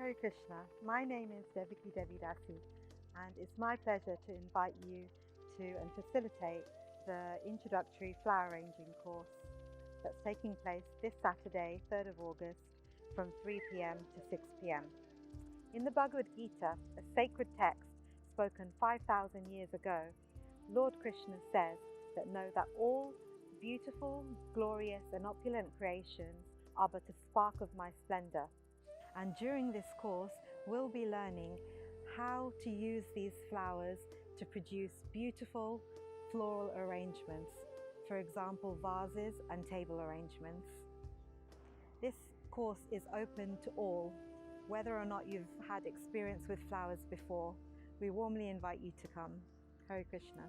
Hare Krishna. My name is Devaki Devidasi, and it's my pleasure to invite you to and facilitate the introductory flower arranging course that's taking place this Saturday, 3rd of August, from 3 p.m. to 6 p.m. In the Bhagavad Gita, a sacred text spoken 5,000 years ago, Lord Krishna says that know that all beautiful, glorious, and opulent creations are but a spark of my splendor. And during this course, we'll be learning how to use these flowers to produce beautiful floral arrangements, for example, vases and table arrangements. This course is open to all, whether or not you've had experience with flowers before. We warmly invite you to come. Hare Krishna.